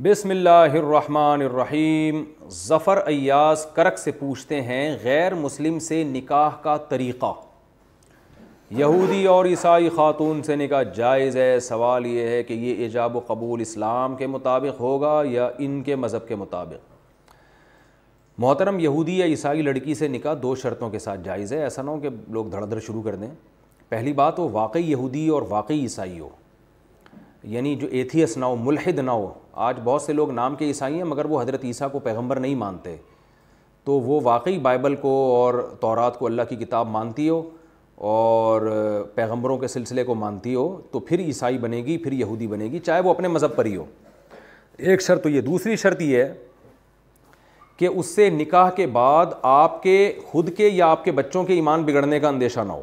بسم اللہ الرحمن الرحیم۔ ظفر ایاز کرک سے پوچھتے ہیں غیر مسلم سے نکاح کا طریقہ، یہودی اور عیسائی خاتون سے نکاح جائز ہے؟ سوال یہ ہے کہ یہ ایجاب و قبول اسلام کے مطابق ہوگا یا ان کے مذہب کے مطابق؟ محترم، یہودی یا عیسائی لڑکی سے نکاح دو شرطوں کے ساتھ جائز ہے۔ ایسا نہ ہو کہ لوگ دھڑ دھڑ شروع کر دیں۔ پہلی بات، وہ واقعی یہودی اور واقعی عیسائی ہو، یعنی جو ایتھیس نہ ہو، ملحد نہ ہو۔ آج بہت سے لوگ نام کے عیسائی ہیں مگر وہ حضرت عیسیٰ کو پیغمبر نہیں مانتے، تو وہ واقعی بائبل کو اور تورات کو اللہ کی کتاب مانتی ہو اور پیغمبروں کے سلسلے کو مانتی ہو تو پھر عیسائی بنے گی، پھر یہودی بنے گی، چاہے وہ اپنے مذہب پر ہی ہو۔ ایک شرط تو یہ۔ دوسری شرط یہ ہے کہ اس سے نکاح کے بعد آپ کے خود کے یا آپ کے بچوں کے ایمان بگڑنے کا اندیشہ نہ ہو،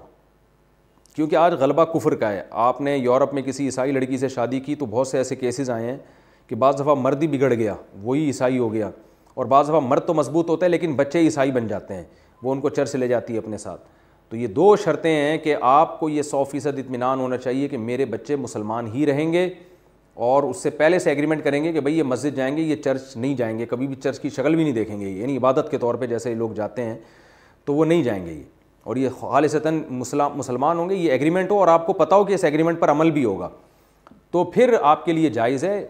کیونکہ آج غلبہ کفر کا ہے۔ آپ نے یورپ میں کسی عیسائی لڑکی سے شادی کی تو بہت سے ایسے کیسز آئے ہیں کہ بعض دفعہ مرد ہی بگڑ گیا، وہی عیسائی ہو گیا، اور بعض دفعہ مرد تو مضبوط ہوتا ہے لیکن بچے عیسائی بن جاتے ہیں، وہ ان کو چرچ لے جاتی ہے اپنے ساتھ۔ تو یہ دو شرطیں ہیں کہ آپ کو یہ 100% اطمینان ہونا چاہیے کہ میرے بچے مسلمان ہی رہیں گے، اور اس سے پہلے سے ایگریمنٹ کریں گے کہ بھئی یہ مسجد جائیں گے، یہ چرچ نہیں جائیں گے، کبھی بھی چرچ کی شکل بھی نہیں دیکھیں گے، یعنی عبادت کے طور پہ جیسے لوگ جاتے ہیں تو وہ نہیں جائیں گے یہ، اور یہ خالصتاً مسلمان ہوں گے، یہ ایگریمنٹ ہو اور آپ کو پتہ ہو کہ اس ایگریمنٹ پر عمل بھی ہوگا، تو پھر آپ کے لیے جائز ہے۔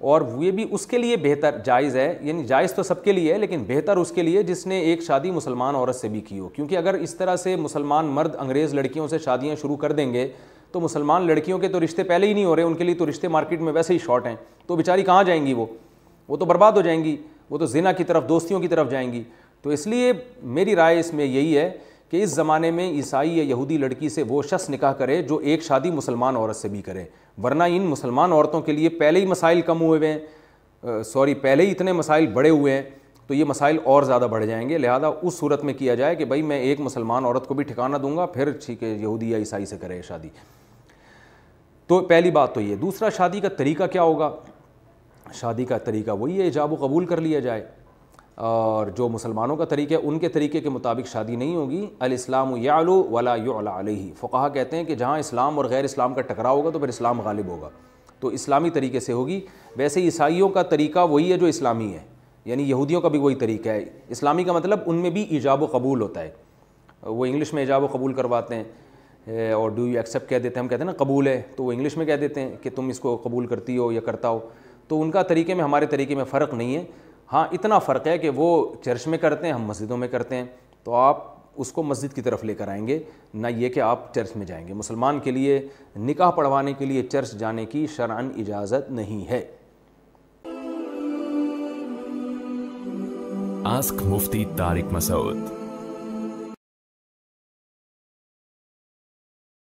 اور یہ بھی اس کے لیے بہتر جائز ہے، یعنی جائز تو سب کے لیے ہے لیکن بہتر اس کے لیے جس نے ایک شادی مسلمان عورت سے بھی کی ہو، کیونکہ اگر اس طرح سے مسلمان مرد انگریز لڑکیوں سے شادیاں شروع کر دیں گے تو مسلمان لڑکیوں کے تو رشتے پہلے ہی نہیں ہو رہے، ان کے لیے تو رشتے مارکیٹ میں ویسے ہی شارٹ ہیں، تو بیچاری کہاں جائیں گی؟ وہ تو برباد ہو جائیں گی، وہ تو زنا کی طرف، دوستیوں کی طرف جائیں گی۔ تو اس لیے میری رائے اس میں یہی ہے کہ اس زمانے میں عیسائی یا یہودی لڑکی سے وہ شخص نکاح کرے جو ایک شادی مسلمان عورت سے بھی کرے، ورنہ ان مسلمان عورتوں کے لیے پہلے ہی مسائل کم ہوئے ہیں، پہلے ہی اتنے مسائل بڑے ہوئے ہیں، تو یہ مسائل اور زیادہ بڑھ جائیں گے۔ لہذا اس صورت میں کیا جائے کہ بھائی میں ایک مسلمان عورت کو بھی ٹھکانہ دوں گا، پھر ٹھیک ہے یہودی یا عیسائی سے کرے شادی۔ تو پہلی بات تو یہ۔ دوسرا، شادی کا طریقہ کیا ہوگا؟ شادی کا طریقہ وہی ہے، ایجاب و قبول کر لیا جائے، اور جو مسلمانوں کا طریقہ ہے ان کے طریقے کے مطابق شادی نہیں ہوگی۔ الاسلام یعلو ولا یعلی علیہ، فقہا کہتے ہیں کہ جہاں اسلام اور غیر اسلام کا ٹکراؤ ہوگا تو پھر اسلام غالب ہوگا، تو اسلامی طریقے سے ہوگی۔ ویسے عیسائیوں کا طریقہ وہی ہے جو اسلامی ہے، یعنی یہودیوں کا بھی وہی طریقہ ہے۔ اسلامی کا مطلب ان میں بھی ایجاب و قبول ہوتا ہے، وہ انگلش میں ایجاب و قبول کرواتے ہیں، اور ڈو یو ایکسیپٹ کہہ دیتے ہیں، ہم کہتے ہیں نا قبول ہے، تو وہ انگلش میں کہہ دیتے ہیں کہ تم اس کو قبول کرتی ہو یا کرتا ہو۔ تو ان کا طریقے میں ہمارے طریقے میں فرق نہیں ہے، ہاں اتنا فرق ہے کہ وہ چرچ میں کرتے ہیں، ہم مسجدوں میں کرتے ہیں، تو آپ اس کو مسجد کی طرف لے کر آئیں گے، نہ یہ کہ آپ چرچ میں جائیں گے۔ مسلمان کے لیے نکاح پڑھوانے کے لیے چرچ جانے کی شرعاً اجازت نہیں ہے۔ آسک مفتی طارق مسعود۔